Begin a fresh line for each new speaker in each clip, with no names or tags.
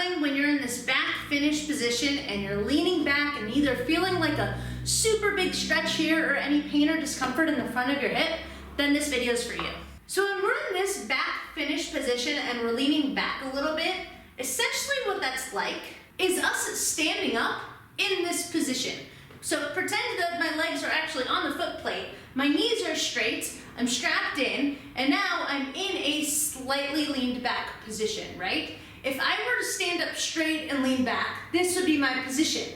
struggling when you're in this back finish position and you're leaning back and either feeling like a super big stretch here or any pain or discomfort in the front of your hip, then this video is for you. So when we're in this back finish position and we're leaning back a little bit, essentially what that's like is us standing up in this position. So pretend that my legs are actually on the foot plate, my knees are straight, I'm strapped in, and now I'm in a slightly leaned back position, right? If I were to stand up straight and lean back, this would be my position.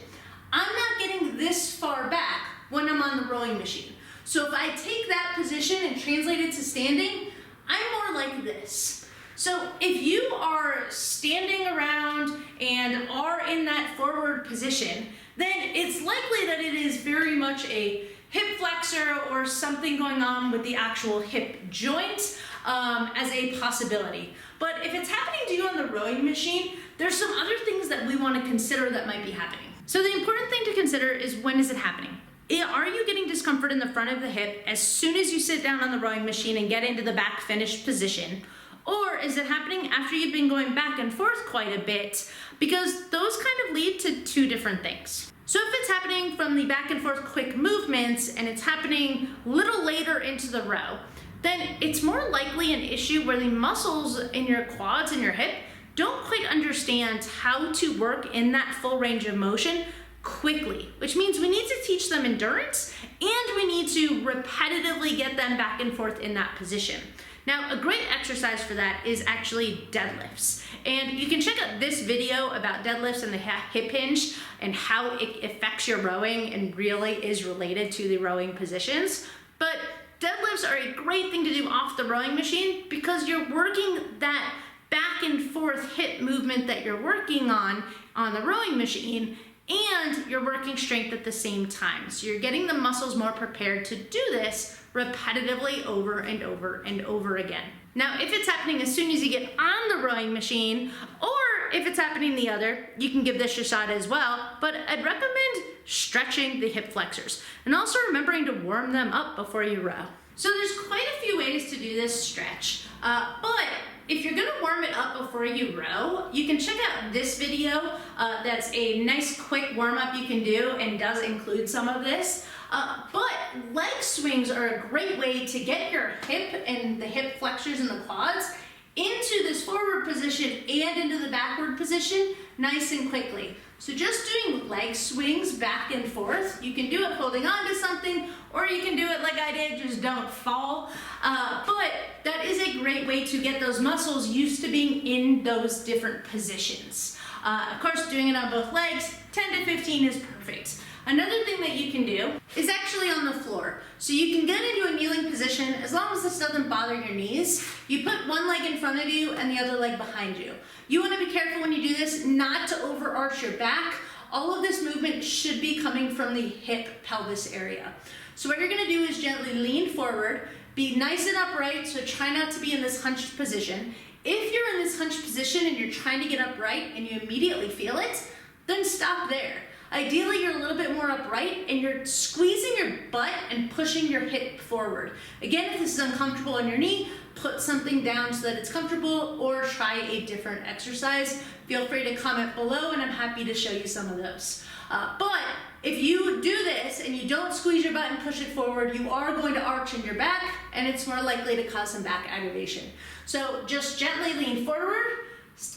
I'm not getting this far back when I'm on the rowing machine. So if I take that position and translate it to standing, I'm more like this. So if you are standing around and are in that forward position, then it's likely that it is very much a hip flexor or something going on with the actual hip joint as a possibility. But if it's happening to you on the rowing machine, there's some other things that we want to consider that might be happening. So the important thing to consider is, when is it happening? Are you getting discomfort in the front of the hip as soon as you sit down on the rowing machine and get into the back finish position? Or is it happening after you've been going back and forth quite a bit? Because those kind of lead to two different things. So if it's happening from the back and forth quick movements and it's happening a little later into the row, then it's more likely an issue where the muscles in your quads and your hip don't quite understand how to work in that full range of motion quickly, which means we need to teach them endurance and we need to repetitively get them back and forth in that position. Now, a great exercise for that is actually deadlifts. And you can check out this video about deadlifts and the hip hinge and how it affects your rowing and really is related to the rowing positions. But deadlifts are a great thing to do off the rowing machine because you're working that back and forth hip movement that you're working on the rowing machine, and you're working strength at the same time. So you're getting the muscles more prepared to do this repetitively over and over and over again. Now, if it's happening as soon as you get on the rowing machine, or if it's happening the other, you can give this a shot as well, but I'd recommend stretching the hip flexors and also remembering to warm them up before you row. So there's quite a few ways to do this stretch, but if you're gonna warm it up before you row, you can check out this video. That's a nice quick warm up you can do and does include some of this. But leg swings are a great way to get your hip and the hip flexors and the quads into this forward position and into the backward position nice and quickly. So just doing leg swings back and forth, you can do it holding on to something, or you can do it like I did, just don't fall. But that is a great way to get those muscles used to being in those different positions. Of course, doing it on both legs, 10 to 15 is perfect. Another thing that you can do is actually on the floor. So you can get into a kneeling position as long as this doesn't bother your knees. You put one leg in front of you and the other leg behind you. You want to be careful when you do this not to overarch your back. All of this movement should be coming from the hip pelvis area. So what you're going to do is gently lean forward, be nice and upright, so try not to be in this hunched position. If you're in this hunched position and you're trying to get upright and you immediately feel it, then stop there. Ideally, you're a little bit more upright and you're squeezing your butt and pushing your hip forward. Again, if this is uncomfortable on your knee, put something down so that it's comfortable or try a different exercise. Feel free to comment below and I'm happy to show you some of those. But if you do this and you don't squeeze your butt and push it forward, you are going to arch in your back and it's more likely to cause some back aggravation. So just gently lean forward,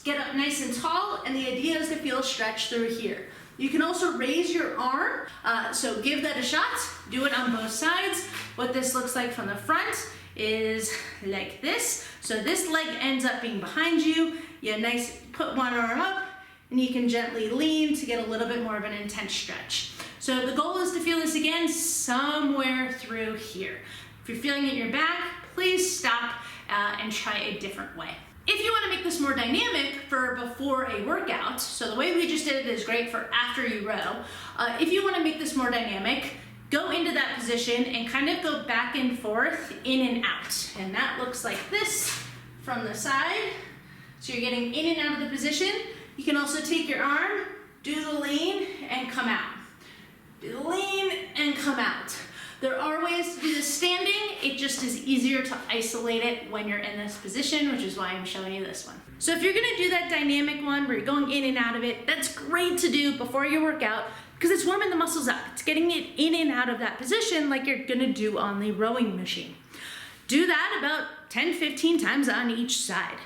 get up nice and tall, and the idea is to feel a stretch through here. You can also raise your arm, so give that a shot. Do it on both sides. What this looks like from the front is like this. So this leg ends up being behind you. You put one arm up, and you can gently lean to get a little bit more of an intense stretch. So the goal is to feel this again somewhere through here. If you're feeling it in your back, please stop and try a different way. If you want to make this more dynamic for before a workout, so the way we just did it is great for after you row. If you want to make this more dynamic, go into that position and kind of go back and forth, in and out. And that looks like this from the side. So you're getting in and out of the position. You can also take your arm, do the lean, and come out. Do the lean and come out. There are ways to do this standing. It just is easier to isolate it when you're in this position, which is why I'm showing you this one. So if you're gonna do that dynamic one where you're going in and out of it, that's great to do before your workout because it's warming the muscles up. It's getting it in and out of that position like you're gonna do on the rowing machine. Do that about 10-15 times on each side.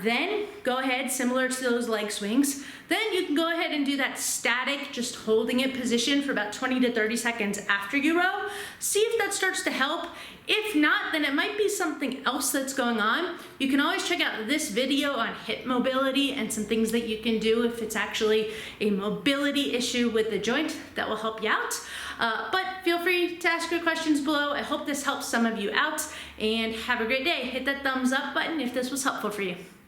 Then go ahead, similar to those leg swings, then you can go ahead and do that static, just holding it position for about 20 to 30 seconds after you row. See if that starts to help. If not, then it might be something else that's going on. You can always check out this video on hip mobility and some things that you can do if it's actually a mobility issue with the joint that will help you out. But feel free to ask your questions below. I hope this helps some of you out, and have a great day. Hit that thumbs up button if this was helpful for you.